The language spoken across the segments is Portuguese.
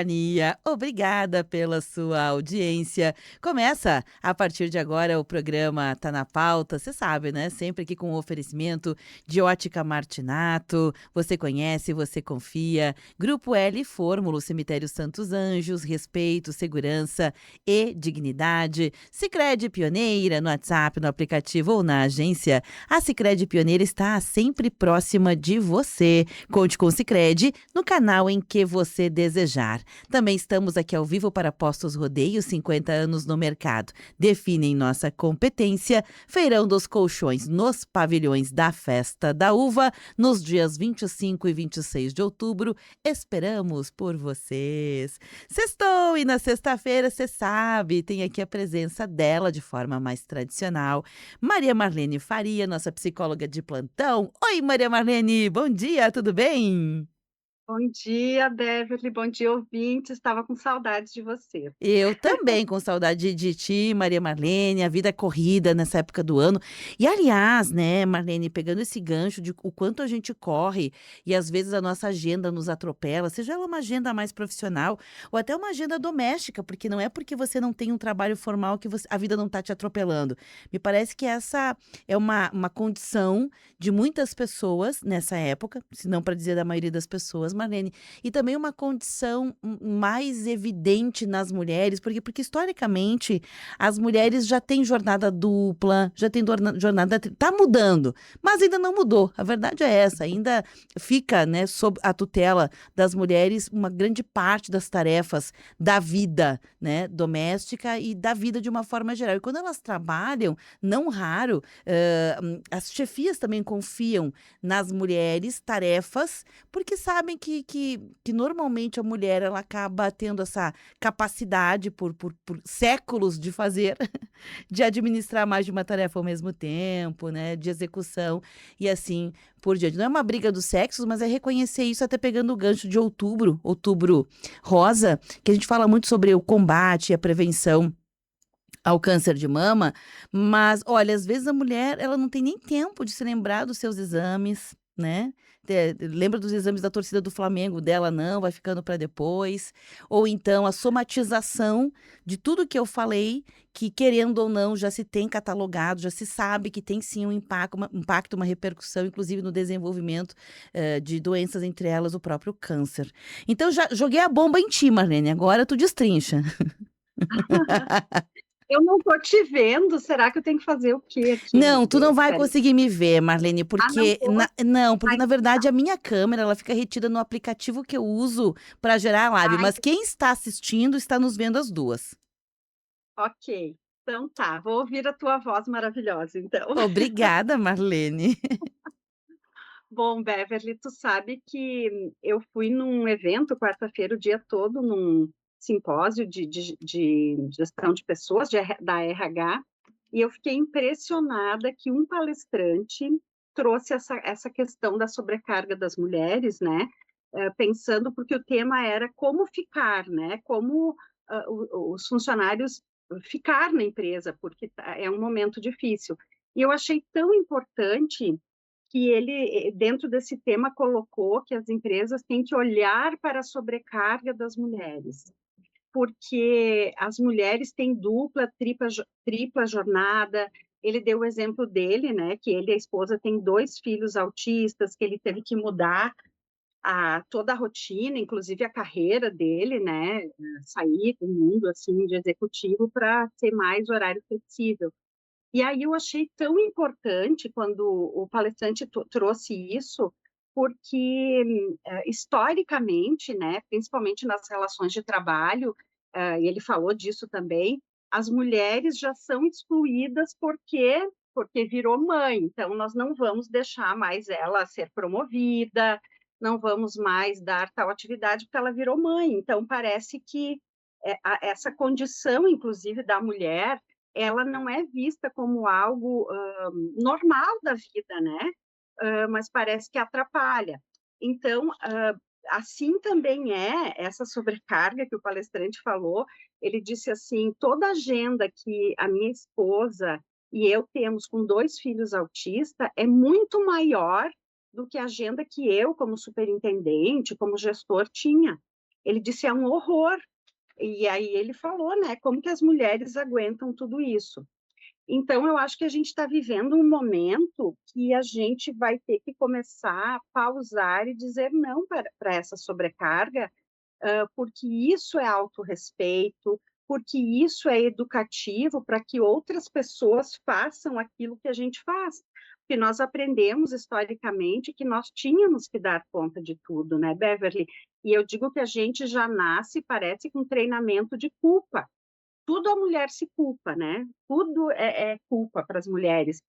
Ania, obrigada pela sua audiência. Começa a partir de agora o programa Tá na Pauta, você sabe, né? Sempre aqui com o oferecimento de Ótica Martinato. Você conhece, você confia. Grupo L Fórmulo, Cemitério Santos Anjos, respeito, segurança e dignidade. Sicredi Pioneira no WhatsApp, no aplicativo ou na agência. A Sicredi Pioneira está sempre próxima de você. Conte com o Sicredi no canal em que você desejar. Também estamos aqui ao vivo para Postos Rodeio, 50 anos no mercado. Definem nossa competência. Feirão dos Colchões nos pavilhões da Festa da Uva, nos dias 25 e 26 de outubro. Esperamos por vocês. Sextou e na sexta-feira, você sabe, tem aqui a presença dela de forma mais tradicional. Maria Marlene Faria, nossa psicóloga de plantão. Oi, Maria Marlene, bom dia, tudo bem? Bom dia, Beverly. Bom dia, ouvintes. Estava com saudades de você. Eu também, com saudade de ti, Maria Marlene, a vida é corrida nessa época do ano. E aliás, né, Marlene, pegando esse gancho de o quanto a gente corre e às vezes a nossa agenda nos atropela, seja ela uma agenda mais profissional ou até uma agenda doméstica, porque não é porque você não tem um trabalho formal que a vida não está te atropelando. Me parece que essa é uma condição de muitas pessoas nessa época, se não para dizer da maioria das pessoas, Marlene, e também uma condição mais evidente nas mulheres, porque historicamente as mulheres já têm jornada dupla, já têm tá mudando, mas ainda não mudou. A verdade é essa, ainda fica, né, sob a tutela das mulheres uma grande parte das tarefas da vida, né, doméstica e da vida de uma forma geral. E quando elas trabalham, não raro, as chefias também confiam nas mulheres tarefas porque sabem que normalmente a mulher ela acaba tendo essa capacidade por séculos de fazer, de administrar mais de uma tarefa ao mesmo tempo, né, de execução e assim por diante. Não é uma briga dos sexos, mas é reconhecer isso até pegando o gancho de outubro, outubro rosa, que a gente fala muito sobre o combate e a prevenção ao câncer de mama, mas olha, às vezes a mulher, ela não tem nem tempo de se lembrar dos seus exames, né. Lembra dos exames da torcida do Flamengo, dela não, vai ficando para depois. Ou então a somatização de tudo que eu falei, que querendo ou não já se tem catalogado, já se sabe que tem sim um impacto, uma repercussão, inclusive no desenvolvimento, de doenças, entre elas o próprio câncer. Então já joguei a bomba em ti, Marlene, agora tu destrincha. Eu não estou te vendo. Será que eu tenho que fazer o quê aqui? Não, tu não vai Espera aí. conseguir me ver, Marlene, Ah, não porque vou. não, porque Ai, na verdade a minha câmera, ela fica retida no aplicativo que eu uso para gerar a live, ai, mas quem está assistindo está nos vendo as 2. ok. Então tá, vou ouvir a tua voz maravilhosa, então. Obrigada, Marlene. Bom, Beverly, tu sabe que eu fui num evento quarta-feira o dia todo, num simpósio de gestão de pessoas da RH, e eu fiquei impressionada que um palestrante trouxe essa questão da sobrecarga das mulheres, né? Pensando, porque o tema era como ficar, né? Como os funcionários ficar na empresa, porque é um momento difícil. E eu achei tão importante que ele, dentro desse tema, colocou que as empresas têm que olhar para a sobrecarga das mulheres, porque as mulheres têm dupla, tripla jornada. Ele deu o exemplo dele, né, que ele e a esposa têm 2 filhos autistas, que ele teve que mudar toda a rotina, inclusive a carreira dele, né, sair do mundo assim de executivo para ter mais horário flexível. E aí eu achei tão importante quando o palestrante trouxe isso, porque historicamente, né, principalmente nas relações de trabalho, e ele falou disso também, as mulheres já são excluídas porque virou mãe, então nós não vamos deixar mais ela ser promovida, não vamos mais dar tal atividade porque ela virou mãe. Então parece que essa condição, inclusive da mulher, ela não é vista como algo normal da vida, né? Mas parece que atrapalha. Então, assim também é essa sobrecarga que o palestrante falou. Ele disse assim: toda a agenda que a minha esposa e eu temos com 2 filhos autistas é muito maior do que a agenda que eu, como superintendente, como gestor, tinha. Ele disse: "É um horror". E aí ele falou, né, como que as mulheres aguentam tudo isso. Então eu acho que a gente está vivendo um momento que a gente vai ter que começar a pausar e dizer não para essa sobrecarga, porque isso é autorrespeito, porque isso é educativo para que outras pessoas façam aquilo que a gente faz. Porque nós aprendemos historicamente que nós tínhamos que dar conta de tudo, né, Beverly? E eu digo que a gente já nasce, parece, com treinamento de culpa. Tudo a mulher se culpa, né? Tudo é culpa para as mulheres.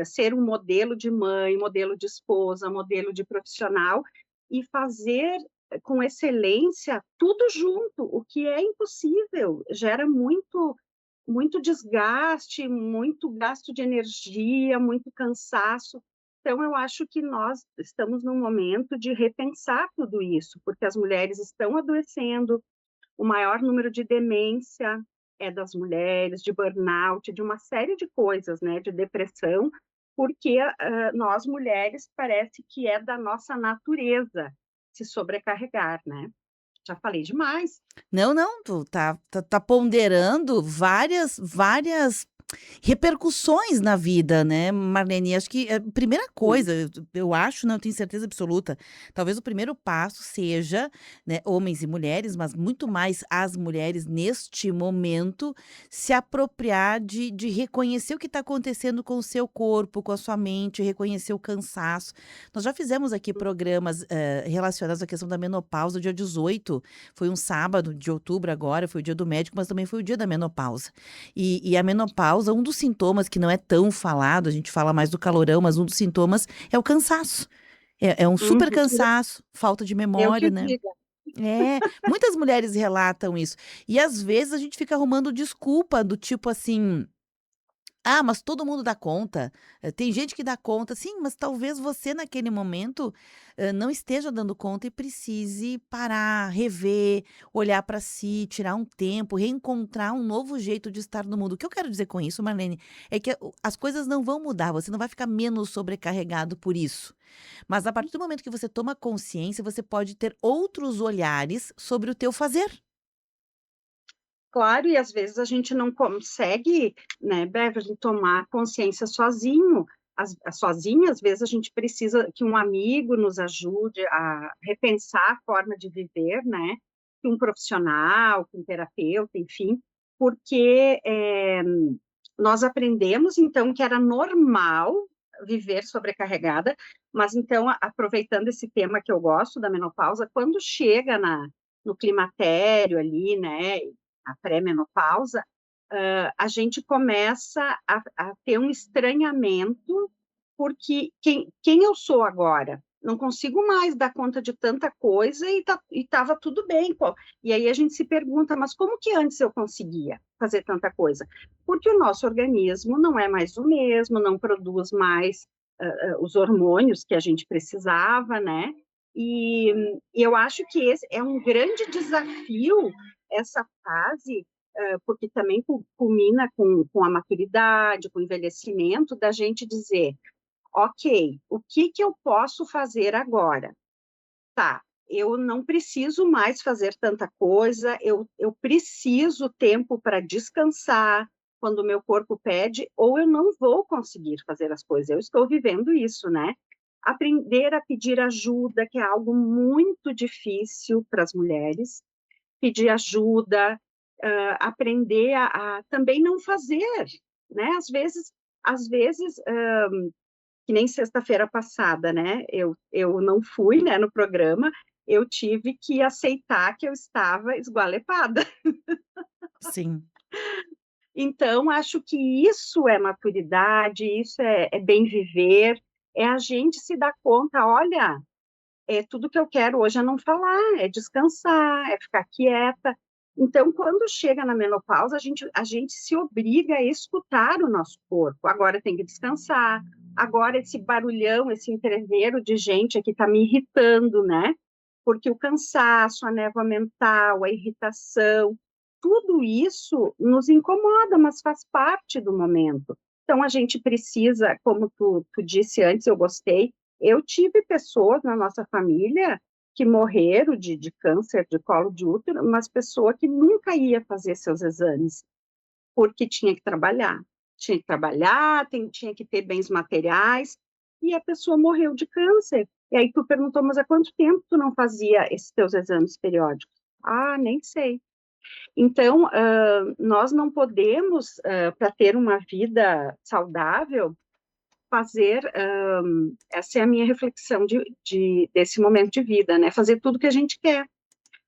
Ser um modelo de mãe, modelo de esposa, modelo de profissional e fazer com excelência tudo junto, o que é impossível, gera muito desgaste, muito gasto de energia, muito cansaço. Então, eu acho que nós estamos num momento de repensar tudo isso, porque as mulheres estão adoecendo, o maior número de demência é das mulheres, de burnout, de uma série de coisas, né, de depressão, porque nós mulheres parece que é da nossa natureza se sobrecarregar, né? Já falei demais. Não, não, tu tá ponderando várias repercussões na vida, né, Marlene. Acho que a primeira Sim. coisa, eu acho, não, eu tenho certeza absoluta, talvez o primeiro passo seja, né, homens e mulheres, mas muito mais as mulheres neste momento, se apropriar de reconhecer o que está acontecendo com o seu corpo, com a sua mente, reconhecer o cansaço. Nós já fizemos aqui programas, relacionados à questão da menopausa, dia 18, foi um sábado de outubro agora, foi o dia do médico, mas também foi o dia da menopausa. E a menopausa, um dos sintomas que não é tão falado, a gente fala mais do calorão, mas um dos sintomas é o cansaço. É um super Uhum. cansaço, falta de Eu que memória, o né. diga. É, muitas mulheres relatam isso. E às vezes a gente fica arrumando desculpa do tipo assim: "Ah, mas todo mundo dá conta". Tem gente que dá conta, sim, mas talvez você naquele momento, não esteja dando conta e precise parar, rever, olhar para si, tirar um tempo, reencontrar um novo jeito de estar no mundo. O que eu quero dizer com isso, Marlene, é que as coisas não vão mudar, você não vai ficar menos sobrecarregado por isso. Mas a partir do momento que você toma consciência, você pode ter outros olhares sobre o teu fazer. Claro, e às vezes a gente não consegue, né, Beverly, tomar consciência sozinho. Sozinha, às vezes a gente precisa que um amigo nos ajude a repensar a forma de viver, né? Que um profissional, que um terapeuta, enfim, porque nós aprendemos então que era normal viver sobrecarregada, mas então, aproveitando esse tema que eu gosto da menopausa, quando chega no climatério ali, né, a pré-menopausa, a gente começa a ter um estranhamento, porque quem eu sou agora? Não consigo mais dar conta de tanta coisa e estava tudo bem. Pô. E aí a gente se pergunta, mas como que antes eu conseguia fazer tanta coisa? Porque o nosso organismo não é mais o mesmo, não produz mais os hormônios que a gente precisava, né? E, e eu acho que esse é um grande desafio, essa fase, porque também culmina com a maturidade, com o envelhecimento, da gente dizer, ok, o que que eu posso fazer agora? Tá, eu não preciso mais fazer tanta coisa, eu preciso tempo para descansar quando o meu corpo pede, ou eu não vou conseguir fazer as coisas. Eu estou vivendo isso, né? Aprender a pedir ajuda, que é algo muito difícil para as mulheres, pedir ajuda, aprender a também não fazer, né? Às vezes, que nem sexta-feira passada, né? Eu não fui, né, no programa, eu tive que aceitar que eu estava esgualepada. Sim. Então, acho que isso é maturidade, isso é bem viver, é a gente se dar conta, olha, tudo que eu quero hoje é não falar, é descansar, é ficar quieta. Então, quando chega na menopausa, a gente se obriga a escutar o nosso corpo. Agora tem que descansar, agora esse barulhão, esse entreveiro de gente aqui está me irritando, né? Porque o cansaço, a névoa mental, a irritação, tudo isso nos incomoda, mas faz parte do momento. Então, a gente precisa, como tu disse antes, eu gostei, eu tive pessoas na nossa família que morreram de câncer de colo de útero, mas pessoa que nunca ia fazer seus exames, porque tinha que trabalhar, tinha que ter bens materiais, e a pessoa morreu de câncer. E aí tu perguntou, mas há quanto tempo tu não fazia esses teus exames periódicos? Ah, nem sei. Então, nós não podemos, para ter uma vida saudável, fazer, essa é a minha reflexão desse momento de vida, né? Fazer tudo que a gente quer.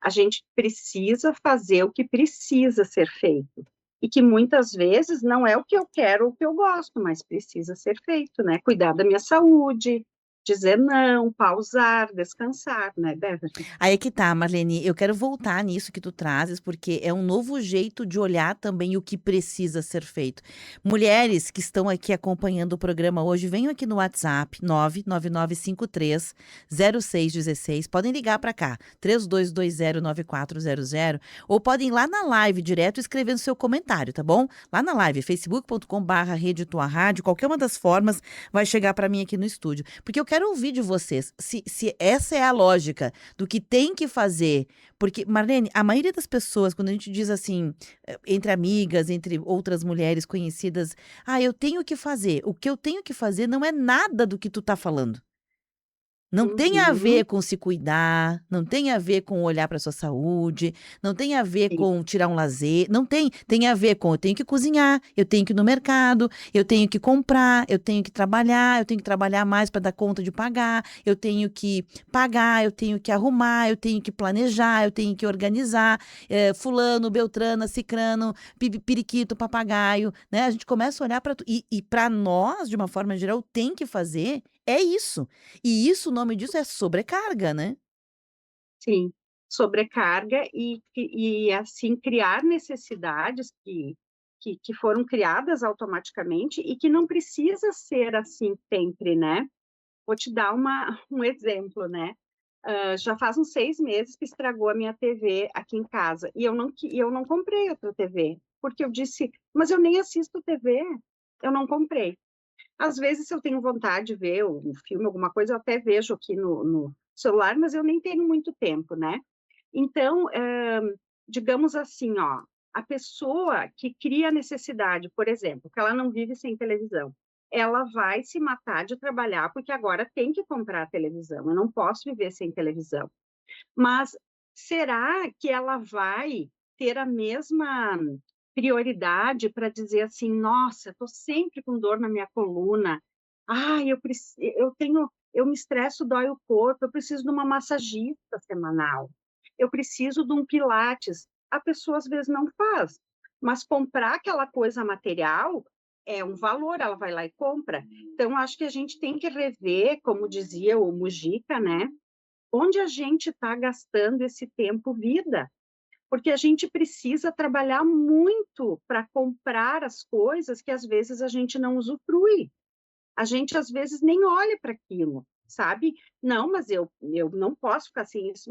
A gente precisa fazer o que precisa ser feito. E que muitas vezes não é o que eu quero ou o que eu gosto, mas precisa ser feito, né? Cuidar da minha saúde, dizer não, pausar, descansar, né, Beverly? Aí é que tá, Marlene, eu quero voltar nisso que tu trazes, porque é um novo jeito de olhar também o que precisa ser feito. Mulheres que estão aqui acompanhando o programa hoje, venham aqui no WhatsApp 999530616, podem ligar para cá, 32209400, ou podem ir lá na live direto escrevendo seu comentário, tá bom? Lá na live, facebook.com/Rede Tua Rádio, qualquer uma das formas vai chegar para mim aqui no estúdio, porque eu quero ouvir de vocês, se essa é a lógica do que tem que fazer. Porque, Marlene, a maioria das pessoas, quando a gente diz assim, entre amigas, entre outras mulheres conhecidas, eu tenho que fazer. O que eu tenho que fazer não é nada do que tu tá falando. Não tem a Uhum, ver com se cuidar, não tem a ver com olhar para sua saúde, não tem a ver sim, com tirar um lazer, não tem, tem a ver com eu tenho que cozinhar, eu tenho que ir no mercado, eu tenho que comprar, eu tenho que trabalhar mais para dar conta de pagar, eu tenho que pagar, eu tenho que arrumar, eu tenho que planejar, eu tenho que organizar, fulano, beltrana, cicrano, periquito, papagaio, né? A gente começa a olhar para e para nós, de uma forma geral, tem que fazer é isso. E isso, o nome disso é sobrecarga, né? sim. Sobrecarga e assim, criar necessidades que foram criadas automaticamente e que não precisa ser assim sempre, né? Vou te dar um exemplo, né? Já faz uns 6 meses que estragou a minha TV aqui em casa e eu não comprei outra TV, porque eu disse, mas eu nem assisto TV, eu não comprei. Às vezes, se eu tenho vontade de ver um filme, alguma coisa, eu até vejo aqui no celular, mas eu nem tenho muito tempo, né? Então, digamos assim, ó, a pessoa que cria necessidade, por exemplo, que ela não vive sem televisão, ela vai se matar de trabalhar porque agora tem que comprar a televisão. Eu não posso viver sem televisão. Mas será que ela vai ter a mesma prioridade para dizer assim: "Nossa, estou sempre com dor na minha coluna. Ai, eu me estresso, dói o corpo, eu preciso de uma massagista semanal. Eu preciso de um pilates". A pessoa às vezes não faz, mas comprar aquela coisa material é um valor, ela vai lá e compra. Então acho que a gente tem que rever, como dizia o Mujica, né, onde a gente está gastando esse tempo vida, porque a gente precisa trabalhar muito para comprar as coisas que às vezes a gente não usufrui. A gente às vezes nem olha para aquilo, sabe? Não, mas eu não posso ficar sem isso,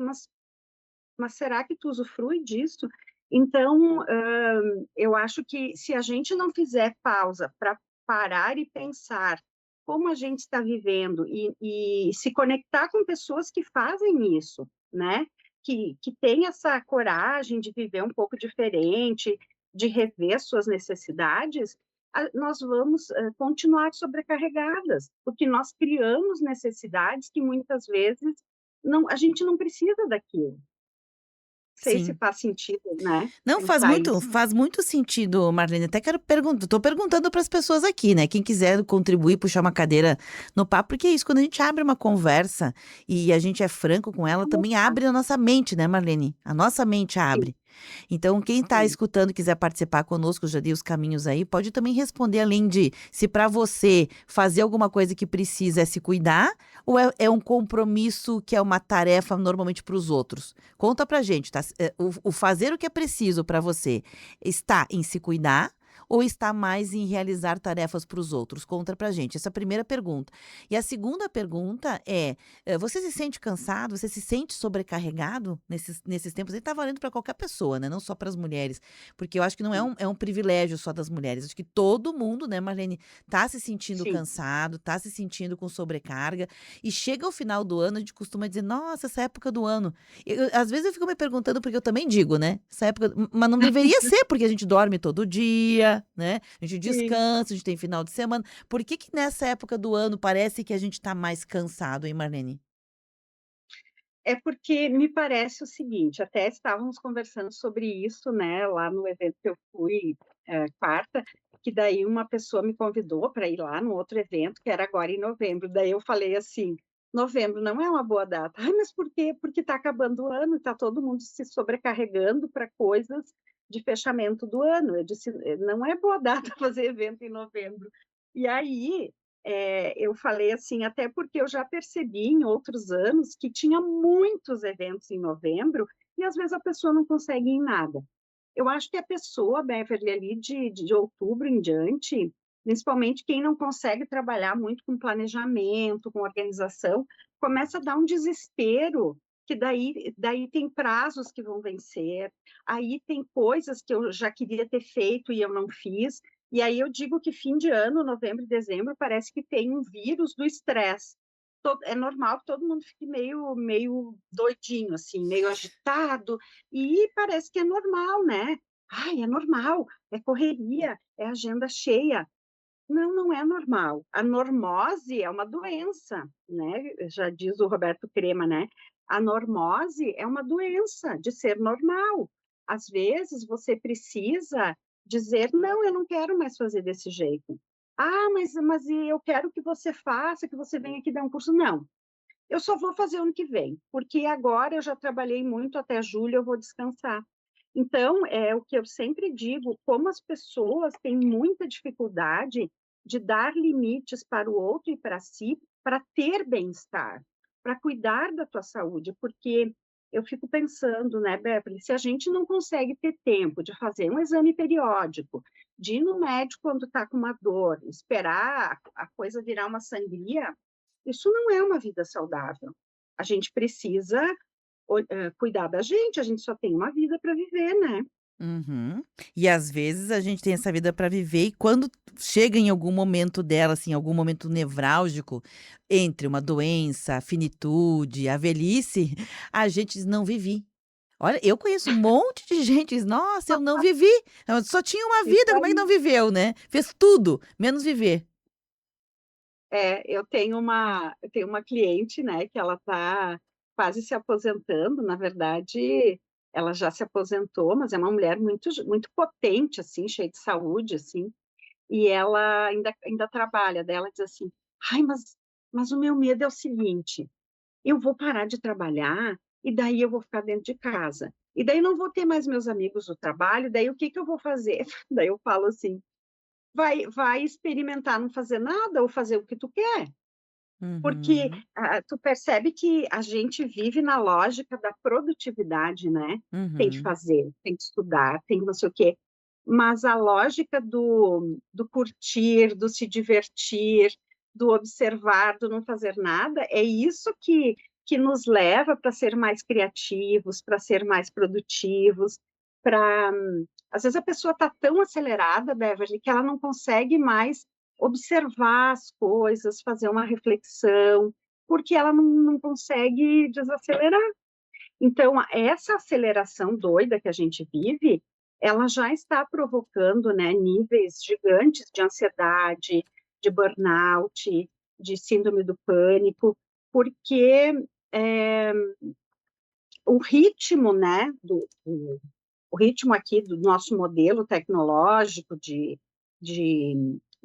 mas será que tu usufrui disso? Então, eu acho que se a gente não fizer pausa para parar e pensar como a gente está vivendo e se conectar com pessoas que fazem isso, né? Que têm essa coragem de viver um pouco diferente, de rever suas necessidades, nós vamos continuar sobrecarregadas, porque nós criamos necessidades que muitas vezes a gente não precisa daquilo. Sei se Sim. faz sentido, né, Não, pensar isso. faz muito sentido, Marlene. Até quero perguntar, tô perguntando para as pessoas aqui, né? Quem quiser contribuir, puxar uma cadeira no papo, porque é isso, quando a gente abre uma conversa e a gente é franco com ela, também abre a nossa mente, né, Marlene? A nossa mente Sim, abre. Então, quem está sim. escutando, quiser participar conosco, já dei os caminhos aí, pode também responder, além de se para você fazer alguma coisa que precisa é se cuidar, ou é um compromisso que é uma tarefa normalmente para os outros? Conta pra gente, tá? O fazer o que é preciso para você está em se cuidar, ou está mais em realizar tarefas para os outros? Conta pra gente. Essa é a primeira pergunta. E a segunda pergunta é, você se sente cansado? Você se sente sobrecarregado nesses tempos? E tá valendo para qualquer pessoa, né? Não só para as mulheres. Porque eu acho que não é um privilégio só das mulheres. Acho que todo mundo, né, Marlene, tá se sentindo Sim. cansado, tá se sentindo com sobrecarga. E chega o final do ano, a gente costuma dizer, nossa, essa época do ano. Às vezes eu fico me perguntando, porque eu também digo, né? Essa época, mas não deveria ser, porque a gente dorme todo dia, né? A gente Sim. descansa, a gente tem final de semana. Por que que nessa época do ano parece que a gente tá mais cansado, hein, Marlene? É porque me parece o seguinte, até estávamos conversando sobre isso, né, lá no evento que eu fui, quarta, que daí uma pessoa me convidou para ir lá no outro evento, que era agora em novembro. Daí eu falei assim: "Novembro não é uma boa data". "Ai, mas por quê?". "Porque está acabando o ano e está todo mundo se sobrecarregando para coisas de fechamento do ano". Eu disse: Não é boa data fazer evento em novembro". E aí, eu falei assim, até porque eu já percebi em outros anos que tinha muitos eventos em novembro e às vezes a pessoa não consegue ir em nada. Eu acho que a pessoa, Beverly, ali de outubro em diante, principalmente quem não consegue trabalhar muito com planejamento, com organização, começa a dar um desespero, que daí tem prazos que vão vencer, aí tem coisas que eu já queria ter feito e eu não fiz, e aí eu digo que fim de ano, novembro e dezembro, parece que tem um vírus do estresse. É normal que todo mundo fique meio doidinho, assim, meio agitado, e parece que é normal, né? Ai, é normal, é correria, é agenda cheia. Não, não é normal. A normose é uma doença, né? Já diz o Roberto Crema, né? A normose é uma doença de ser normal. Às vezes você precisa dizer, não, eu não quero mais fazer desse jeito. Ah, mas eu quero que você faça, que você venha aqui dar um curso. Não, eu só vou fazer ano que vem, porque agora eu já trabalhei muito até julho, eu vou descansar. Então, é o que eu sempre digo, como as pessoas têm muita dificuldade de dar limites para o outro e para si, para ter bem-estar, para cuidar da tua saúde, porque eu fico pensando, né, Beverly, se a gente não consegue ter tempo de fazer um exame periódico, de ir no médico quando está com uma dor, esperar a coisa virar uma sangria, isso não é uma vida saudável. A gente precisa cuidar da gente, a gente só tem uma vida para viver, né? Uhum. E às vezes a gente tem essa vida para viver e quando chega em algum momento dela, assim, algum momento nevrálgico, entre uma doença, a finitude, a velhice, a gente diz: "Não vivi". Olha, eu conheço um monte de gente que diz: "Nossa, eu não vivi, eu só tinha uma Isso vida, como é que aí. não viveu, né? Fez tudo, menos viver". Eu tenho uma cliente, né, que ela está quase se aposentando, na verdade, ela já se aposentou, mas é uma mulher muito potente, assim, cheia de saúde, assim, e ela ainda trabalha. Daí ela diz assim: "Ai, mas o meu medo é o seguinte, eu vou parar de trabalhar e daí eu vou ficar dentro de casa. E daí não vou ter mais meus amigos do trabalho, daí o que que eu vou fazer?" Daí eu falo assim: "Vai experimentar não fazer nada ou fazer o que tu quer". Porque, Uhum, tu percebe que a gente vive na lógica da produtividade, né. Tem que uhum. fazer, tem que estudar, tem que não sei o quê. Mas a lógica do curtir, do se divertir, do observar, do não fazer nada, é isso que nos leva para ser mais criativos, para ser mais produtivos, para às vezes a pessoa está tão acelerada, Beverly, que ela não consegue mais observar as coisas, fazer uma reflexão, porque ela não consegue desacelerar. Então, essa aceleração doida que a gente vive, ela já está provocando, né, níveis gigantes de ansiedade, de burnout, de síndrome do pânico, porque é, o ritmo, né, o ritmo aqui do nosso modelo tecnológico de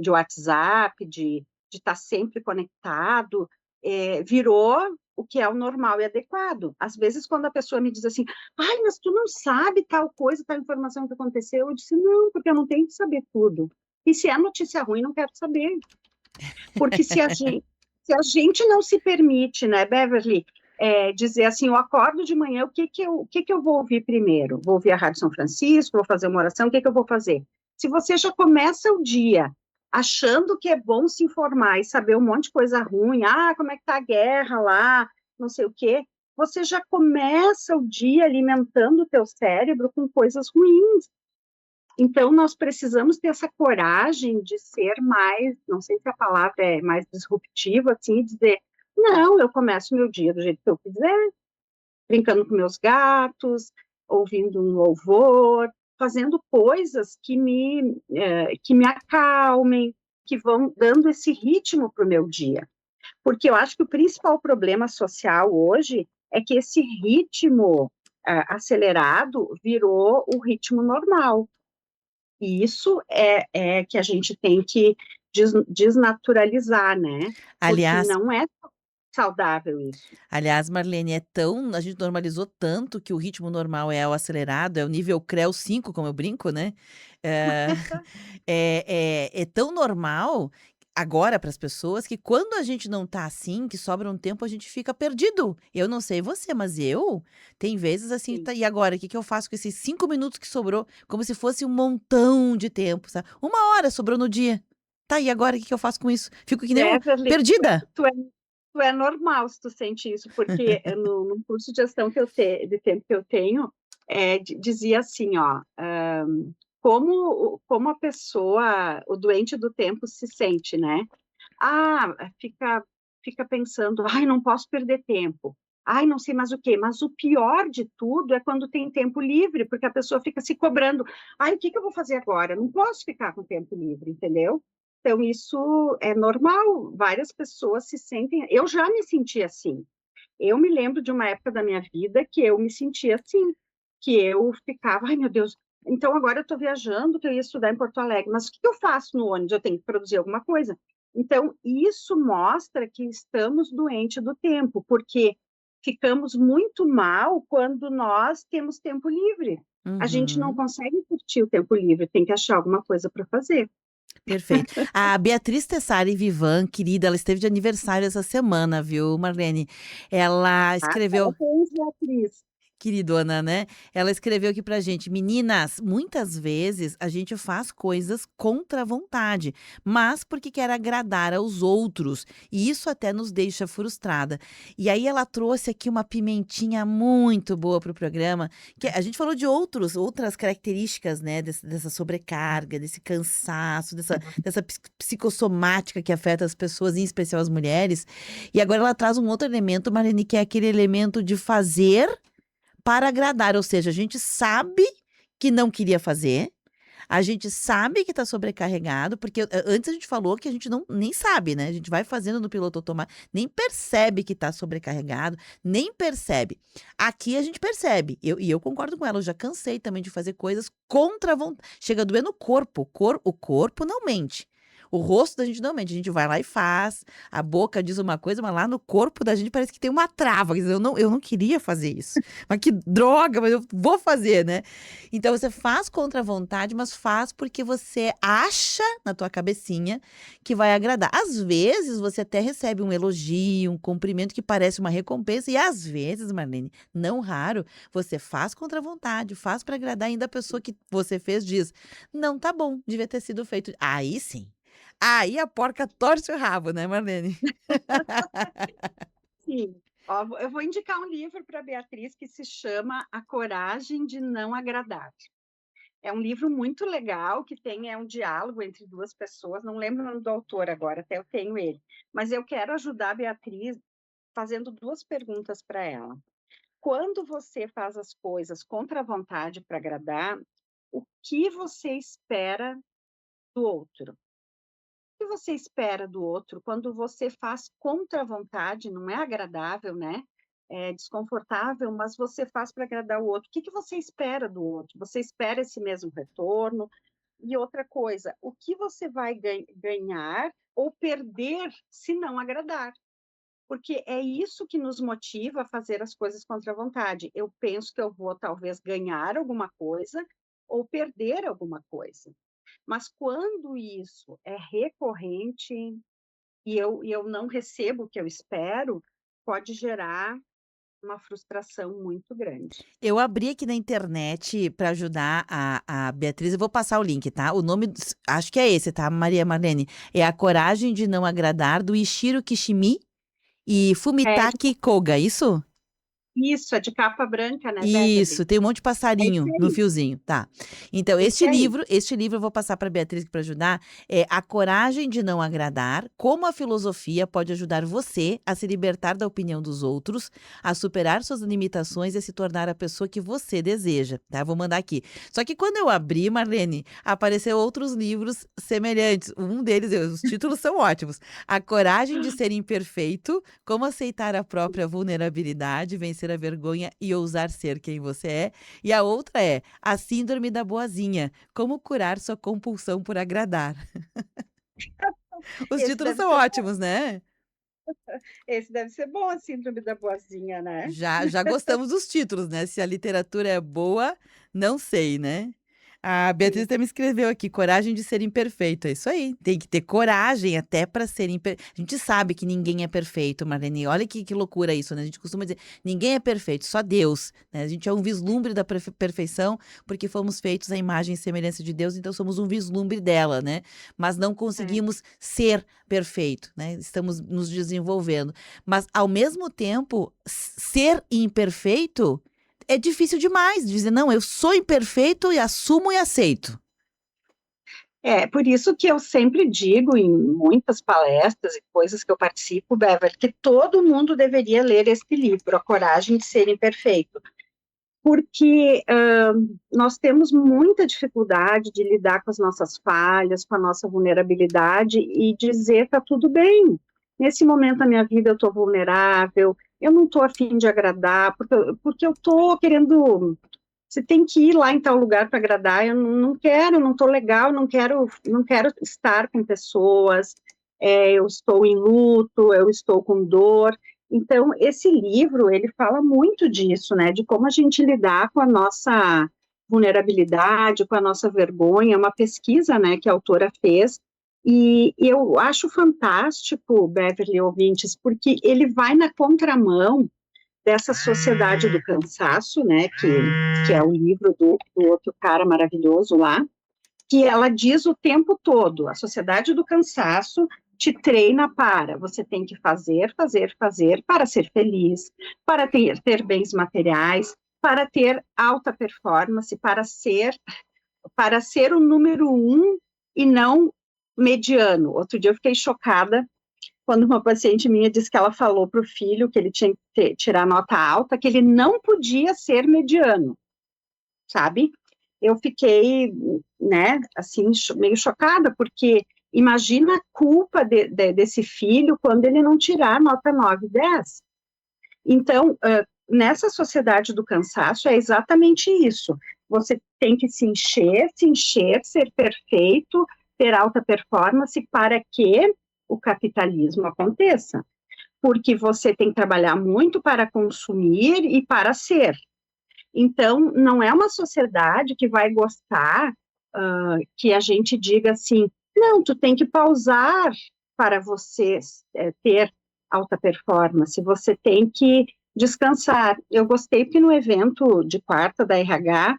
WhatsApp, de estar sempre conectado, virou o que é o normal e adequado. Às vezes, quando a pessoa me diz assim, ai, mas tu não sabe tal coisa, tal informação que aconteceu, eu disse, não, porque eu não tenho que saber tudo. E se é notícia ruim, não quero saber. Porque se a gente não se permite, né, Beverly, dizer assim, eu acordo de manhã, o que que eu vou ouvir primeiro? Vou ouvir a Rádio São Francisco, vou fazer uma oração, o que que eu vou fazer? Se você já começa o dia achando que é bom se informar e saber um monte de coisa ruim, como é que tá a guerra lá, não sei o quê, você já começa o dia alimentando o teu cérebro com coisas ruins. Então, nós precisamos ter essa coragem de ser mais, não sei se a palavra é mais disruptiva, assim, dizer, não, eu começo meu dia do jeito que eu quiser, brincando com meus gatos, ouvindo um louvor, fazendo coisas que me acalmem, que vão dando esse ritmo para o meu dia. Porque eu acho que o principal problema social hoje é que esse ritmo acelerado virou o ritmo normal. E isso é que a gente tem que desnaturalizar, né? Porque Aliás, não é saudável isso. aliás, Marlene, a gente normalizou tanto que o ritmo normal é o acelerado, é o nível CREO 5, como eu brinco, né? Eh, é tão normal agora para as pessoas que quando a gente não tá assim, que sobra um tempo, a gente fica perdido. Eu não sei você, mas eu tem vezes assim, Sim. tá, e agora, o que que eu faço com esses 5 minutos que sobrou? Como se fosse um montão de tempo, sabe? 1 hora sobrou no dia. Tá, e agora o que que eu faço com isso? Fico que nem Beverly, perdida. tu é normal se tu sente isso, porque no curso de gestão de tempo que eu tenho, dizia assim, ó, como a pessoa, o doente do tempo se sente, né? Ah, fica pensando, ai, não posso perder tempo. Ai, não sei mais o quê. Mas o pior de tudo é quando tem tempo livre, porque a pessoa fica se cobrando. Ai, o que que eu vou fazer agora? Não posso ficar com tempo livre, entendeu? Então, isso é normal. Várias pessoas se sentem. Eu já me senti assim. Eu me lembro de uma época da minha vida que eu me sentia assim, que eu ficava, ai meu Deus, então agora eu estou viajando, que eu ia estudar em Porto Alegre, mas o que eu faço no ônibus? Eu tenho que produzir alguma coisa. Então, isso mostra que estamos doentes do tempo, porque ficamos muito mal quando nós temos tempo livre. A gente não Uhum. consegue curtir o tempo livre, tem que achar alguma coisa para fazer. Perfeito. A Beatriz Tessari Vivan, querida, ela esteve de aniversário essa semana, viu, Marlene? Ela Ah, escreveu. parabéns, Beatriz. Queridona, né? Ela escreveu aqui pra gente: meninas, muitas vezes a gente faz coisas contra a vontade, mas porque quer agradar aos outros, e isso até nos deixa frustrada. E aí ela trouxe aqui uma pimentinha muito boa pro programa, que a gente falou de outras características, né, dessa sobrecarga, desse cansaço, dessa psicossomática que afeta as pessoas, em especial as mulheres. E agora ela traz um outro elemento, Marlene, que é aquele elemento de fazer para agradar, ou seja, a gente sabe que não queria fazer, a gente sabe que está sobrecarregado, porque antes a gente falou que a gente não nem sabe, né? A gente vai fazendo no piloto automático, nem percebe que está sobrecarregado, nem percebe. Aqui a gente percebe, e eu concordo com ela, eu já cansei também de fazer coisas contra a vontade. Chega a doer no corpo, o corpo não mente. O rosto da gente não mente, a gente vai lá e faz, a boca diz uma coisa, mas lá no corpo da gente parece que tem uma trava, quer dizer, eu não queria fazer isso, mas que droga, mas eu vou fazer, né? Então você faz contra a vontade, mas faz porque você acha na tua cabecinha que vai agradar. Às vezes você até recebe um elogio, um cumprimento que parece uma recompensa, e às vezes, Marlene, não raro, você faz contra a vontade, faz para agradar, ainda a pessoa que você fez diz: "Não tá bom, devia ter sido feito". Aí sim. Aí a porca torce o rabo, né, Marlene? Sim. Ó, eu vou indicar um livro para a Beatriz que se chama A Coragem de Não Agradar. É um livro muito legal, que tem um diálogo entre duas pessoas, não lembro o nome do autor agora, até eu tenho ele. Mas eu quero ajudar a Beatriz fazendo duas perguntas para ela. Quando você faz as coisas contra a vontade para agradar, o que você espera do outro? O que você espera do outro quando você faz contra a vontade? Não é agradável, né? É desconfortável, mas você faz para agradar o outro. O que que você espera do outro? Você espera esse mesmo retorno? E outra coisa, o que você vai ganhar ou perder se não agradar? Porque é isso que nos motiva a fazer as coisas contra a vontade. Eu penso que eu vou talvez ganhar alguma coisa ou perder alguma coisa. Mas quando isso é recorrente e eu não recebo o que eu espero, pode gerar uma frustração muito grande. Eu abri aqui na internet para ajudar a Beatriz, eu vou passar o link, tá? O nome, acho que é esse, tá, Maria Marlene? É A Coragem de Não Agradar, do Ishiro Kishimi e É, Fumitaki Koga, isso? isso, é de capa branca, né, Beverly? Isso, tem um monte de É esse passarinho no aí, fiozinho, tá. Então, esse aí. este livro eu vou passar para Beatriz para ajudar, é A Coragem de Não Agradar, como a filosofia pode ajudar você a se libertar da opinião dos outros, a superar suas limitações e a se tornar a pessoa que você deseja, tá? Vou mandar aqui. Só que quando eu abri, Marlene, apareceu outros livros semelhantes. Um deles, os títulos são ótimos. A Coragem de Ser Imperfeito, como aceitar a própria vulnerabilidade, vencer a vergonha e ousar ser quem você é. E a outra é A Síndrome da Boazinha, como curar sua compulsão por agradar. Os Esse títulos deve são ser bom, ótimos, né? esse deve ser bom, a síndrome da boazinha, né? Já gostamos dos títulos, né? Se a literatura é boa, não sei, né? A Beatriz Sim, até me escreveu aqui, coragem de ser imperfeito. É isso aí. Tem que ter coragem até para ser imperfeito. A gente sabe que ninguém é perfeito, Marlene. Olha que loucura isso, né? A gente costuma dizer, ninguém é perfeito, só Deus, né? A gente é um vislumbre da perfeição, porque fomos feitos à imagem e semelhança de Deus, então somos um vislumbre dela, né? Mas não é. conseguimos ser perfeito, né? Estamos nos desenvolvendo. Mas, ao mesmo tempo, ser imperfeito é difícil demais. Dizer, não, eu sou imperfeito e assumo e aceito. É, por isso que eu sempre digo em muitas palestras e coisas que eu participo, Beverly, que todo mundo deveria ler este livro, A Coragem de Ser Imperfeito, porque nós temos muita dificuldade de lidar com as nossas falhas, com a nossa vulnerabilidade e dizer tá tudo bem. Nesse momento da minha vida eu estou vulnerável, eu não estou afim de agradar, porque eu estou querendo. Você tem que ir lá em tal lugar para agradar. Eu não quero, não estou legal, não quero estar com pessoas. Eu estou em luto, eu estou com dor. Então, esse livro, ele fala muito disso, né, de como a gente lidar com a nossa vulnerabilidade, com a nossa vergonha, é uma pesquisa, né, que a autora fez, e eu acho fantástico, Beverly ouvintes, porque ele vai na contramão dessa sociedade do cansaço, né, que é o livro do outro cara maravilhoso lá, que ela diz o tempo todo, a sociedade do cansaço te treina para, você tem que fazer, fazer, fazer para ser feliz, para ter bens materiais, para ter alta performance, para ser o número um e não mediano. Outro dia eu fiquei chocada quando uma paciente minha disse que ela falou para o filho que ele tinha que tirar nota alta, que ele não podia ser mediano, sabe? Eu fiquei, né, assim, meio chocada, porque imagina a culpa desse filho quando ele não tirar nota 9, 10. Então, nessa sociedade do cansaço, é exatamente isso. Você tem que se encher, ser perfeito, ter alta performance para que o capitalismo aconteça. Porque você tem que trabalhar muito para consumir e para ser. Então, não é uma sociedade que vai gostar que a gente diga assim, não, tu tem que pausar para você ter alta performance, você tem que descansar. Eu gostei que no evento de quarta da RH,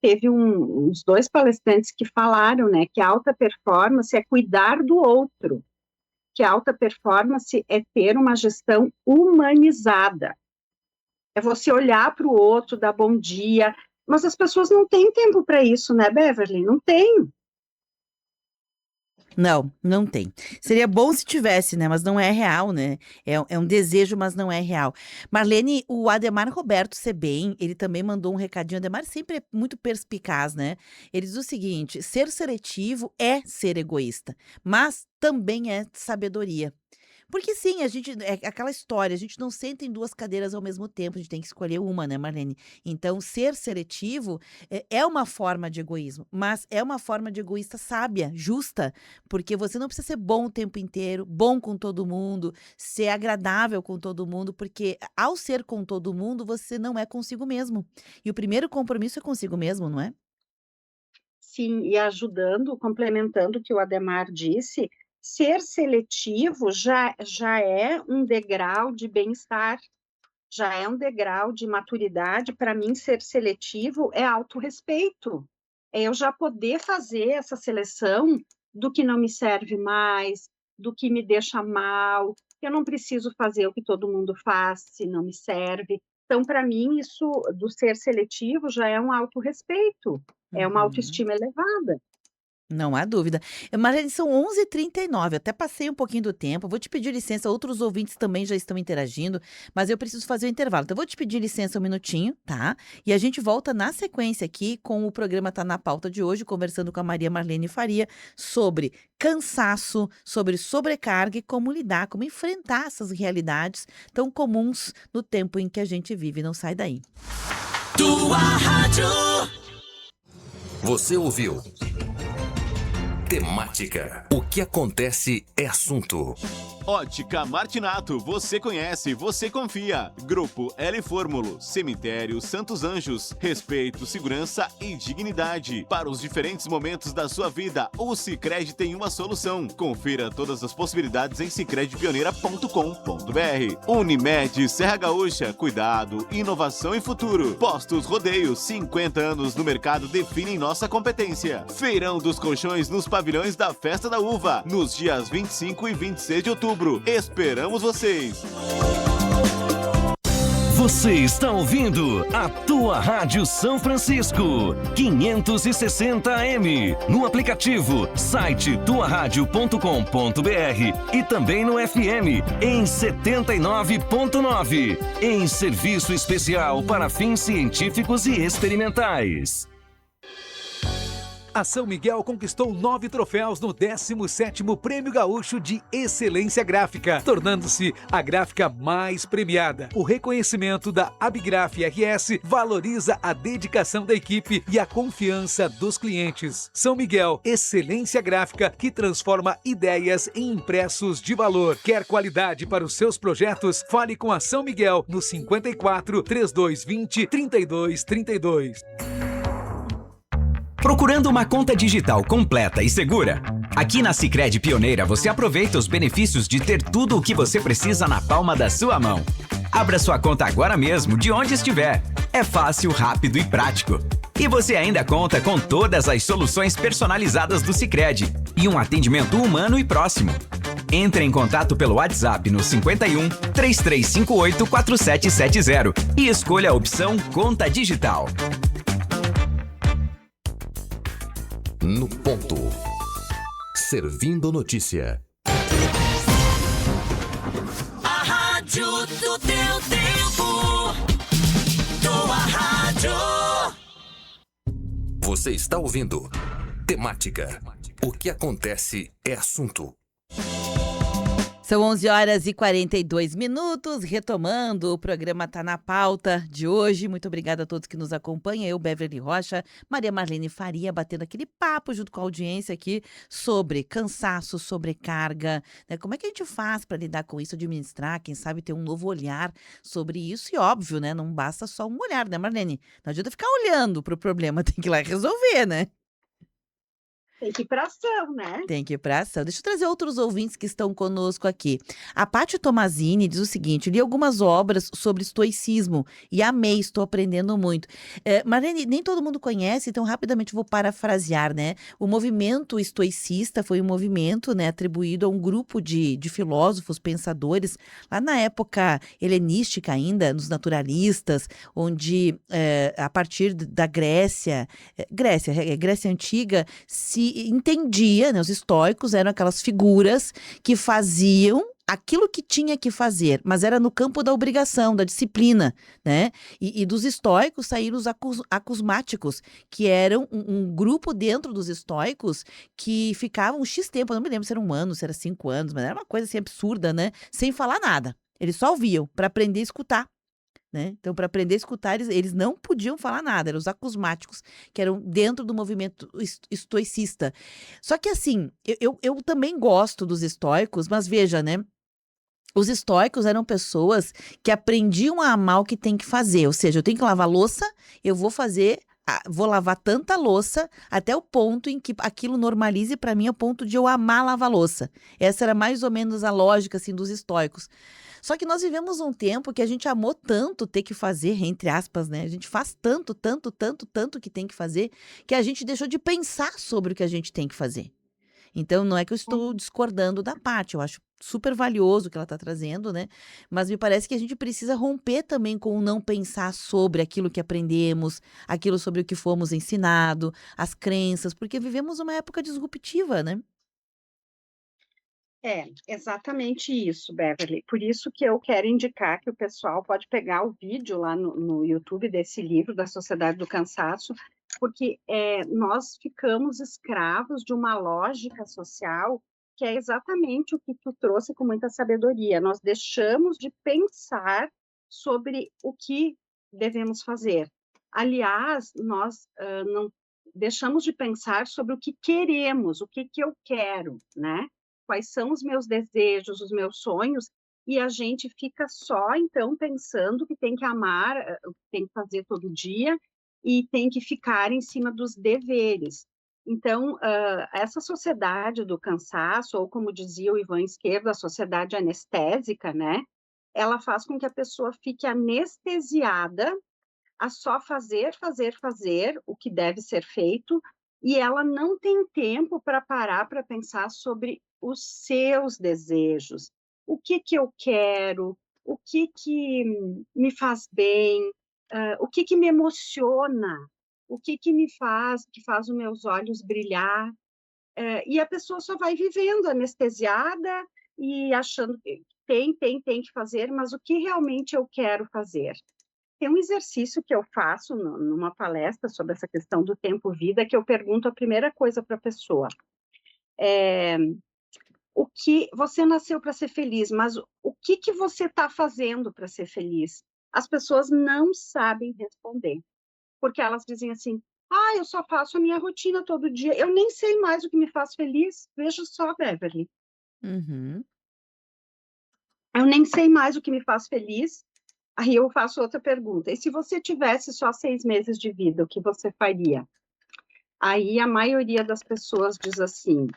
teve uns dois palestrantes que falaram, né, que a alta performance é cuidar do outro, que a alta performance é ter uma gestão humanizada. É você olhar para o outro, dar bom dia. Mas as pessoas não têm tempo para isso, né, Beverly? Não tem. Não, não tem. Seria bom se tivesse, né? Mas não é real, né? É um desejo, mas não é real. Marlene, o Ademar Roberto Sebem, ele também mandou um recadinho. Ademar sempre é muito perspicaz, né? Ele diz o seguinte: ser seletivo é ser egoísta, mas também é sabedoria. Porque sim, a gente é aquela história, a gente não senta em 2 cadeiras ao mesmo tempo, a gente tem que escolher uma, né, Marlene? Então, ser seletivo é uma forma de egoísmo, mas é uma forma de egoísta sábia, justa, porque você não precisa ser bom o tempo inteiro, bom com todo mundo, ser agradável com todo mundo, porque ao ser com todo mundo, você não é consigo mesmo. E o primeiro compromisso é consigo mesmo, não é? Sim, e ajudando, complementando o que o Ademar disse, ser seletivo já é um degrau de bem-estar, já é um degrau de maturidade. Para mim, ser seletivo é autorrespeito. É eu já poder fazer essa seleção do que não me serve mais, do que me deixa mal. Eu não preciso fazer o que todo mundo faz se não me serve. Então, para mim, isso do ser seletivo já é um autorrespeito, é uma Uhum. autoestima elevada. Não há dúvida. Marlene, são 11h39, até passei um pouquinho do tempo, vou te pedir licença, outros ouvintes também já estão interagindo, mas eu preciso fazer o intervalo, então eu vou te pedir licença um minutinho, tá? E a gente volta na sequência aqui com o programa Tá na Pauta de hoje, conversando com a Maria Marlene Faria sobre cansaço, sobre sobrecarga e como lidar, como enfrentar essas realidades tão comuns no tempo em que a gente vive. Não sai daí. Tua rádio. Você ouviu? Temática. O que acontece é assunto. Ótica Martinato, você conhece, você confia. Grupo L Fórmulo, Cemitério Santos Anjos, respeito, segurança e dignidade. Para os diferentes momentos da sua vida, o Sicredi tem uma solução. Confira todas as possibilidades em sicredipioneira.com.br. Unimed Serra Gaúcha, cuidado, inovação e futuro. Postos Rodeio, 50 anos no mercado definem nossa competência. Feirão dos Colchões nos pavilhões da Festa da Uva, nos dias 25 e 26 de outubro. Esperamos vocês! Você está ouvindo a Tua Rádio São Francisco, 560M, no aplicativo, site tuaradio.com.br e também no FM, em 79.9, em serviço especial para fins científicos e experimentais. A São Miguel conquistou 9 troféus no 17º Prêmio Gaúcho de Excelência Gráfica, tornando-se a gráfica mais premiada. O reconhecimento da Abigraf RS valoriza a dedicação da equipe e a confiança dos clientes. São Miguel, excelência gráfica que transforma ideias em impressos de valor. Quer qualidade para os seus projetos? Fale com a São Miguel no 54 3220 3232. Procurando uma conta digital completa e segura? Aqui na Sicredi Pioneira você aproveita os benefícios de ter tudo o que você precisa na palma da sua mão. Abra sua conta agora mesmo, de onde estiver. É fácil, rápido e prático. E você ainda conta com todas as soluções personalizadas do Sicredi e um atendimento humano e próximo. Entre em contato pelo WhatsApp no 51 3358 4770 e escolha a opção Conta Digital. No ponto. Servindo notícia. A rádio do teu tempo. Tua rádio. Você está ouvindo Temática. O que acontece é assunto. São 11h42, retomando o programa Tá na Pauta de hoje. Muito obrigada a todos que nos acompanham. Eu, Beverly Rocha, Maria Marlene Faria, batendo aquele papo junto com a audiência aqui sobre cansaço, sobrecarga, né? Como é que a gente faz para lidar com isso, administrar, quem sabe ter um novo olhar sobre isso? E óbvio, né? Não basta só um olhar, né, Marlene? Não adianta ficar olhando para o problema, tem que ir lá resolver, né? Tem que ir para ação, né? Tem que ir para ação. Deixa eu trazer outros ouvintes que estão conosco aqui. A Paty Tomazini diz o seguinte: li algumas obras sobre estoicismo e amei, estou aprendendo muito. Marlene, nem todo mundo conhece, então rapidamente vou parafrasear, né? O movimento estoicista foi um movimento, né, atribuído a um grupo de filósofos, pensadores, lá na época helenística ainda, nos naturalistas, onde a partir da Grécia Antiga, se entendia, né, os estoicos eram aquelas figuras que faziam aquilo que tinha que fazer, mas era no campo da obrigação, da disciplina, né? E dos estoicos saíram os acusmáticos, que eram um grupo dentro dos estoicos que ficavam um X tempo, eu não me lembro se era 1 ano, se era 5 anos, mas era uma coisa assim absurda, né? Sem falar nada. Eles só ouviam para aprender a escutar. Né? Então, para aprender a escutar, eles não podiam falar nada, eram os acusmáticos, que eram dentro do movimento estoicista. Só que, assim, eu também gosto dos estoicos, mas veja, né? Os estoicos eram pessoas que aprendiam a amar o que tem que fazer, ou seja, eu tenho que lavar louça, eu vou fazer vou lavar tanta louça até o ponto em que aquilo normalize para mim, ao ponto de eu amar lavar louça. Essa era mais ou menos a lógica, assim, dos estoicos. Só que nós vivemos um tempo que a gente amou tanto ter que fazer, entre aspas, né? A gente faz tanto, tanto, tanto, tanto que tem que fazer, que a gente deixou de pensar sobre o que a gente tem que fazer. Então, não é que eu estou discordando da parte, eu acho super valioso o que ela está trazendo, né? Mas me parece que a gente precisa romper também com o não pensar sobre aquilo que aprendemos, aquilo sobre o que fomos ensinados, as crenças, porque vivemos uma época disruptiva, né? É, exatamente isso, Beverly. Por isso que eu quero indicar que o pessoal pode pegar o vídeo lá no YouTube desse livro, da Sociedade do Cansaço, porque nós ficamos escravos de uma lógica social que é exatamente o que tu trouxe com muita sabedoria. Nós deixamos de pensar sobre o que devemos fazer. Aliás, nós não deixamos de pensar sobre o que queremos, o que eu quero, né? Quais são os meus desejos, os meus sonhos, e a gente fica só, então, pensando que tem que amar, tem que fazer todo dia, e tem que ficar em cima dos deveres. Então, essa sociedade do cansaço, ou como dizia o Ivan Esquerdo, a sociedade anestésica, né? Ela faz com que a pessoa fique anestesiada a só fazer, fazer, fazer o que deve ser feito, e ela não tem tempo para parar para pensar sobre os seus desejos. O que eu quero, o que me faz bem, o que me emociona, o que faz os meus olhos brilhar. E a pessoa só vai vivendo anestesiada e achando que tem que fazer, mas o que realmente eu quero fazer? Tem um exercício que eu faço numa palestra sobre essa questão do tempo-vida, que eu pergunto a primeira coisa para a pessoa. O que você nasceu para ser feliz, mas o que você está fazendo para ser feliz? As pessoas não sabem responder, porque elas dizem assim, eu só faço a minha rotina todo dia, eu nem sei mais o que me faz feliz. Veja só, Beverly. Uhum. Eu nem sei mais o que me faz feliz. Aí eu faço outra pergunta. E se você tivesse só 6 meses de vida, o que você faria? Aí a maioria das pessoas diz assim,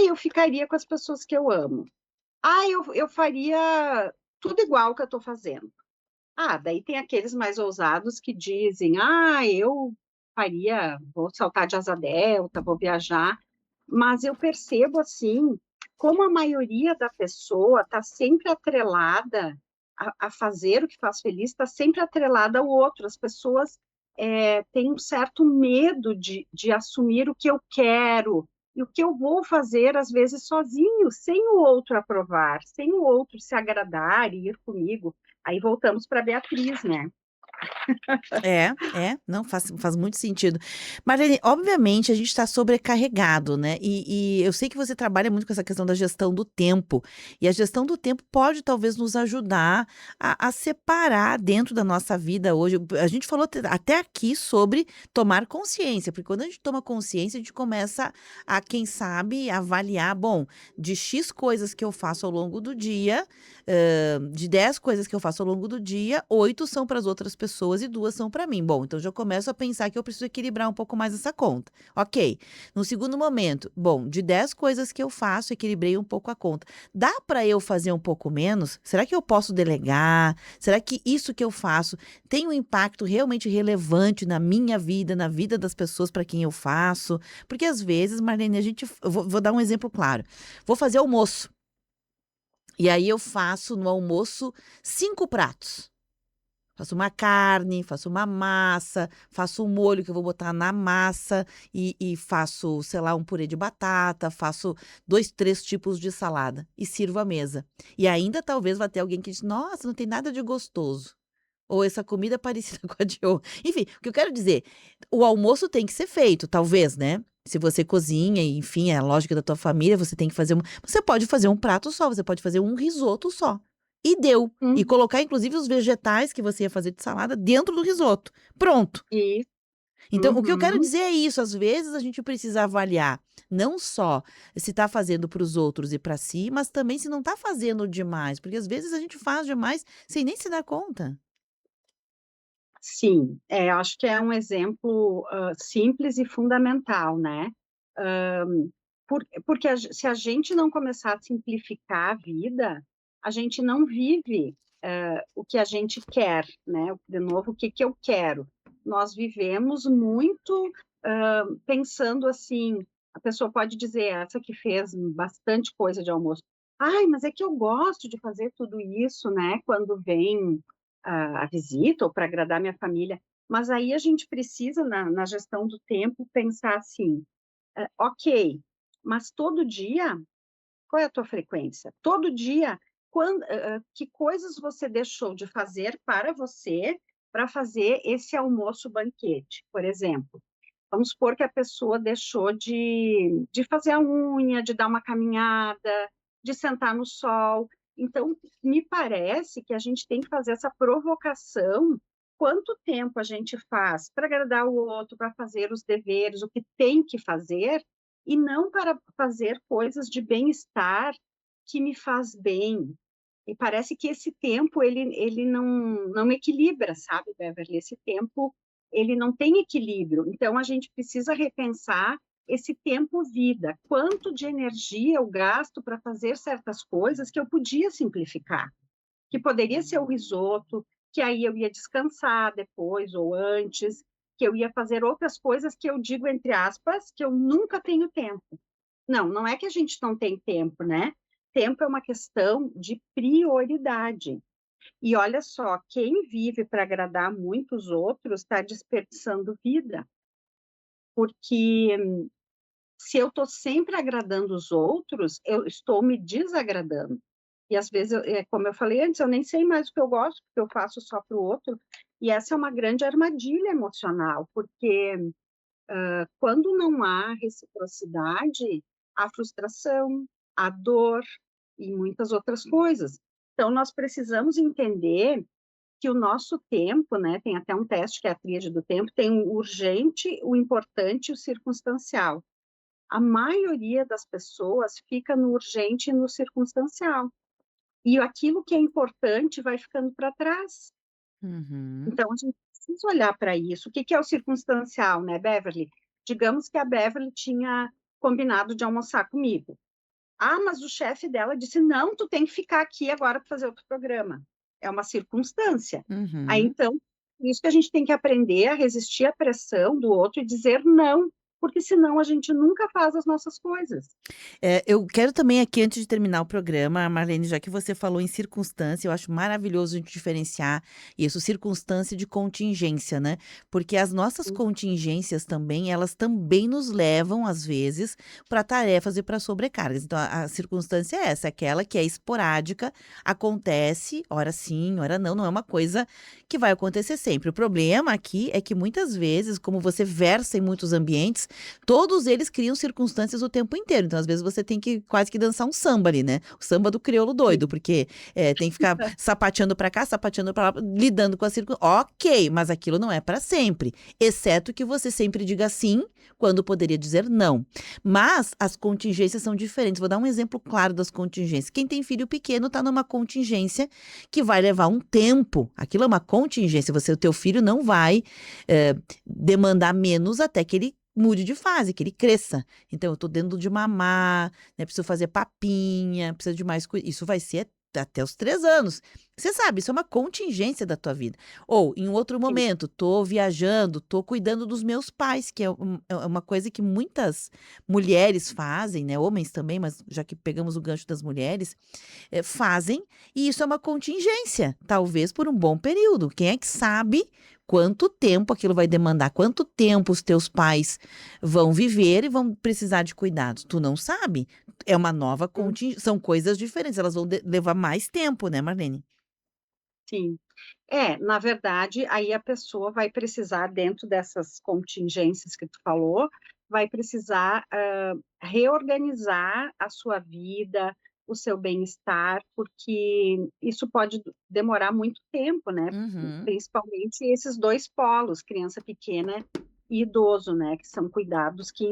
eu ficaria com as pessoas que eu amo. Eu faria tudo igual que eu estou fazendo. Daí tem aqueles mais ousados que dizem, eu vou saltar de asa delta, vou viajar. Mas eu percebo, assim, como a maioria da pessoa está sempre atrelada a fazer o que faz feliz, está sempre atrelada ao outro. As pessoas têm um certo medo de assumir o que eu quero e o que eu vou fazer, às vezes, sozinho, sem o outro aprovar, sem o outro se agradar e ir comigo. Aí voltamos para a Beatriz, né? Não, faz muito sentido. Marlene, obviamente a gente está sobrecarregado, né? E eu sei que você trabalha muito com essa questão da gestão do tempo. E a gestão do tempo pode talvez nos ajudar a separar dentro da nossa vida hoje. A gente falou até aqui sobre tomar consciência, porque quando a gente toma consciência, a gente começa a, quem sabe, avaliar, bom, de X coisas que eu faço ao longo do dia, de 10 coisas que eu faço ao longo do dia, 8 são para as outras pessoas e 2 são para mim. Bom, então já começo a pensar que eu preciso equilibrar um pouco mais essa conta. Ok. No segundo momento, bom, de 10 coisas que eu faço, equilibrei um pouco a conta. Dá para eu fazer um pouco menos? Será que eu posso delegar? Será que isso que eu faço tem um impacto realmente relevante na minha vida, na vida das pessoas para quem eu faço? Porque às vezes, Marlene, vou dar um exemplo claro. Vou fazer almoço. E aí eu faço no almoço 5 pratos. Faço uma carne, faço uma massa, faço um molho que eu vou botar na massa e faço, sei lá, um purê de batata, faço 2, 3 tipos de salada e sirvo à mesa. E ainda talvez vá ter alguém que diz, nossa, não tem nada de gostoso. Ou essa comida é parecida com a de ontem. Enfim, o que eu quero dizer, o almoço tem que ser feito, talvez, né? Se você cozinha, enfim, é a lógica da tua família, você tem que fazer você pode fazer um prato só, você pode fazer um risoto só. E deu. E colocar, inclusive, os vegetais que você ia fazer de salada dentro do risoto. Pronto. Isso. Então, o que eu quero dizer é isso. Às vezes, a gente precisa avaliar não só se está fazendo para os outros e para si, mas também se não está fazendo demais. Porque, às vezes, a gente faz demais sem nem se dar conta. Sim, acho que é um exemplo simples e fundamental, né? Porque se a gente não começar a simplificar a vida, a gente não vive o que a gente quer, né? De novo, o que eu quero? Nós vivemos muito pensando assim, a pessoa pode dizer, essa que fez bastante coisa de almoço, ai, mas é que eu gosto de fazer tudo isso, né? Quando vem a visita ou para agradar minha família. Mas aí a gente precisa, na gestão do tempo, pensar assim, ok, mas todo dia, qual é a tua frequência? Todo dia, que coisas você deixou de fazer para fazer esse almoço banquete, por exemplo? Vamos supor que a pessoa deixou de fazer a unha, de dar uma caminhada, de sentar no sol. Então, me parece que a gente tem que fazer essa provocação. Quanto tempo a gente faz para agradar o outro, para fazer os deveres, o que tem que fazer, e não para fazer coisas de bem-estar que me faz bem. E parece que esse tempo, ele não equilibra, sabe, Beverly? Esse tempo ele não tem equilíbrio. Então, a gente precisa repensar esse tempo-vida. Quanto de energia eu gasto para fazer certas coisas que eu podia simplificar? Que poderia ser o risoto, que aí eu ia descansar depois ou antes, que eu ia fazer outras coisas que eu digo, entre aspas, que eu nunca tenho tempo. Não é que a gente não tem tempo, né? Tempo é uma questão de prioridade. E olha só, quem vive para agradar muitos outros está desperdiçando vida, porque se eu estou sempre agradando os outros, eu estou me desagradando. E às vezes, como eu falei antes, eu nem sei mais o que eu gosto, porque eu faço só para o outro. E essa é uma grande armadilha emocional, porque quando não há reciprocidade, há frustração, há dor e muitas outras coisas. Então, nós precisamos entender que o nosso tempo, né, tem até um teste que é a tríade do tempo, tem o urgente, o importante e o circunstancial. A maioria das pessoas fica no urgente e no circunstancial. E aquilo que é importante vai ficando para trás. Uhum. Então, a gente precisa olhar para isso. O que é o circunstancial, né, Beverly? Digamos que a Beverly tinha combinado de almoçar comigo. Ah, mas o chefe dela disse, não, tu tem que ficar aqui agora para fazer outro programa. É uma circunstância. Aí, Uhum. então, por isso que a gente tem que aprender a resistir à pressão do outro e dizer não, porque senão a gente nunca faz as nossas coisas. Eu quero também aqui, antes de terminar o programa, Marlene, já que você falou em circunstância, eu acho maravilhoso a gente diferenciar isso, circunstância de contingência, né? Porque as nossas contingências também, elas também nos levam, às vezes, para tarefas e para sobrecargas. Então, a circunstância é essa, aquela que é esporádica, acontece, ora sim, ora não, não é uma coisa que vai acontecer sempre. O problema aqui é que muitas vezes, como você versa em muitos ambientes, todos eles criam circunstâncias o tempo inteiro. Então, às vezes, você tem que quase que dançar um samba ali, né? O samba do crioulo doido, porque tem que ficar sapateando pra cá, sapateando pra lá, lidando com a circunstância. Ok, mas aquilo não é pra sempre. Exceto que você sempre diga sim, quando poderia dizer não. Mas as contingências são diferentes. Vou dar um exemplo claro das contingências. Quem tem filho pequeno tá numa contingência que vai levar um tempo. Aquilo é uma contingência. O teu filho não vai demandar menos até que ele mude de fase, que ele cresça. Então, eu tô dando de mamar, né? Preciso fazer papinha, preciso de mais coisa. Isso vai ser até os 3 anos. Você sabe, isso é uma contingência da tua vida. Ou, em outro momento, tô viajando, tô cuidando dos meus pais, que é uma coisa que muitas mulheres fazem, né? Homens também, mas já que pegamos o gancho das mulheres, fazem, e isso é uma contingência, talvez por um bom período. Quem é que sabe quanto tempo aquilo vai demandar, quanto tempo os teus pais vão viver e vão precisar de cuidados? Tu não sabe. É uma nova contingência, são coisas diferentes, elas vão levar mais tempo, né, Marlene? Sim. Na verdade, aí a pessoa vai precisar, dentro dessas contingências que tu falou, vai precisar reorganizar a sua vida, o seu bem-estar, porque isso pode demorar muito tempo, né? Uhum. Principalmente esses dois polos, criança pequena e idoso, né? Que são cuidados que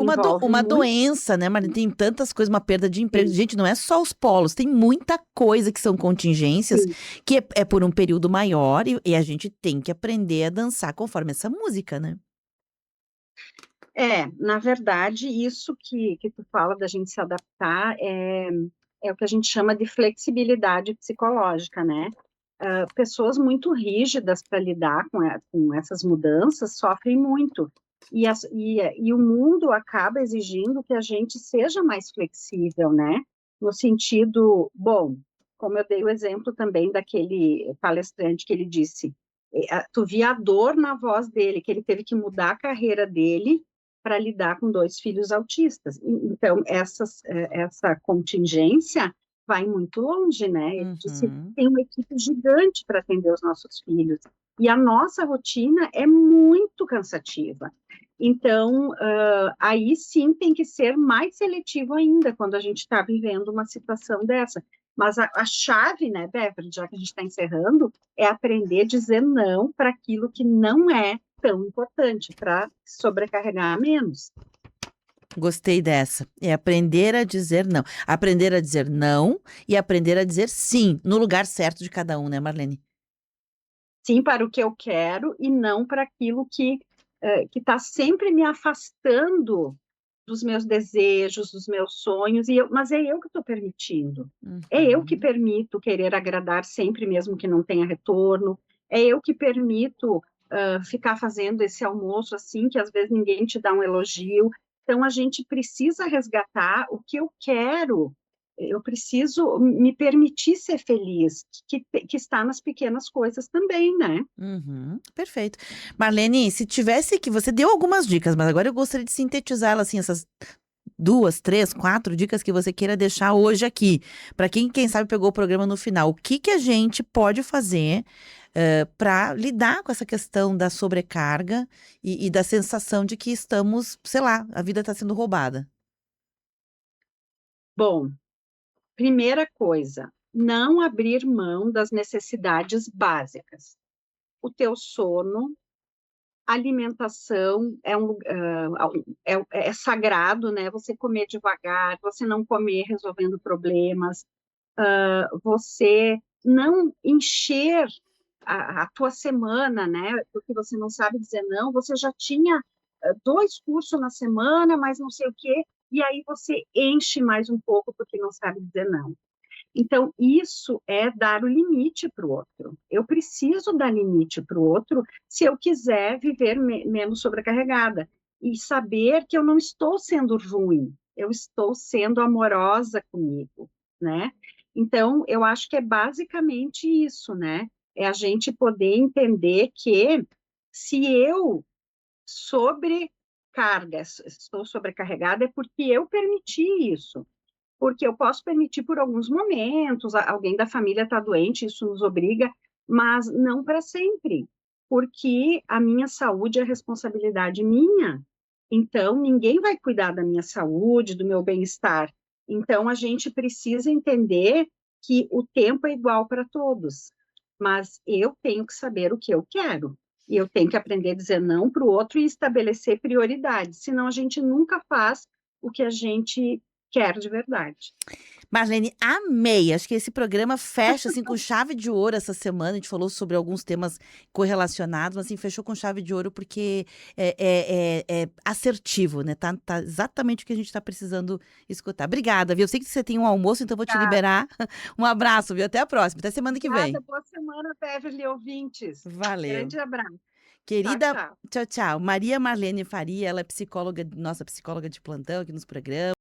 envolve Uma muito. doença, né, Marlene? Tem tantas coisas, uma perda de emprego. Gente, não é só os polos, tem muita coisa que são contingências, Sim. que é por um período maior e a gente tem que aprender a dançar conforme essa música, né? Na verdade, isso que tu fala da gente se adaptar é o que a gente chama de flexibilidade psicológica, né? Pessoas muito rígidas para lidar com essas mudanças sofrem muito. E o mundo acaba exigindo que a gente seja mais flexível, né? No sentido, bom, como eu dei o exemplo também daquele palestrante que ele disse, tu via a dor na voz dele, que ele teve que mudar a carreira dele para lidar com 2 filhos autistas. Então, essa contingência vai muito longe, né? Ele disse, Uhum. tem uma equipe gigante para atender os nossos filhos. E a nossa rotina é muito cansativa. Então, aí sim tem que ser mais seletivo ainda quando a gente está vivendo uma situação dessa. Mas a chave, né, Beverly, já que a gente está encerrando, é aprender a dizer não para aquilo que não é tão importante, para sobrecarregar menos. Gostei dessa. É aprender a dizer não. Aprender a dizer não e aprender a dizer sim, no lugar certo de cada um, né, Marlene? Sim, para o que eu quero e não para aquilo que está sempre me afastando dos meus desejos, dos meus sonhos, mas é eu que estou permitindo. É eu que Uhum. permito querer agradar sempre, mesmo que não tenha retorno. É eu que permito ficar fazendo esse almoço assim, que às vezes ninguém te dá um elogio. Então, a gente precisa resgatar o que eu quero. Eu preciso me permitir ser feliz, que está nas pequenas coisas também, né? Uhum, perfeito. Marlene, se tivesse que você deu algumas dicas, mas agora eu gostaria de sintetizá-las assim, essas 2, 3, 4 dicas que você queira deixar hoje aqui, para quem sabe pegou o programa no final. O que que a gente pode fazer para lidar com essa questão da sobrecarga e da sensação de que estamos, sei lá, a vida está sendo roubada? Bom, primeira coisa, não abrir mão das necessidades básicas. O teu sono, alimentação é sagrado, né? Você comer devagar, você não comer resolvendo problemas, você não encher a tua semana, né? Porque você não sabe dizer não, você já tinha 2 cursos na semana, mas não sei o quê, e aí você enche mais um pouco porque não sabe dizer não. Então, isso é dar o limite para o outro. Eu preciso dar limite para o outro se eu quiser viver menos sobrecarregada. E saber que eu não estou sendo ruim, eu estou sendo amorosa comigo, né? Então, eu acho que é basicamente isso, né? É a gente poder entender que se eu estou sobrecarregada, é porque eu permiti isso. Porque eu posso permitir por alguns momentos, alguém da família está doente, isso nos obriga, mas não para sempre, porque a minha saúde é responsabilidade minha. Então, ninguém vai cuidar da minha saúde, do meu bem-estar. Então, a gente precisa entender que o tempo é igual para todos, mas eu tenho que saber o que eu quero. E eu tenho que aprender a dizer não para o outro e estabelecer prioridades, senão a gente nunca faz o que a gente quer de verdade. Marlene, amei. Acho que esse programa fecha assim com chave de ouro essa semana. A gente falou sobre alguns temas correlacionados, mas assim, fechou com chave de ouro porque é assertivo, né? Tá exatamente o que a gente tá precisando escutar. Obrigada, viu? Eu sei que você tem um almoço, então eu vou te liberar. Um abraço, viu? Até a próxima. Até semana que vem. Boa semana, Beverly, ouvintes. Valeu. Grande abraço. Querida, Tchau, tchau. tchau, tchau. Maria Marlene Faria, ela é psicóloga, nossa psicóloga de plantão aqui nos programas.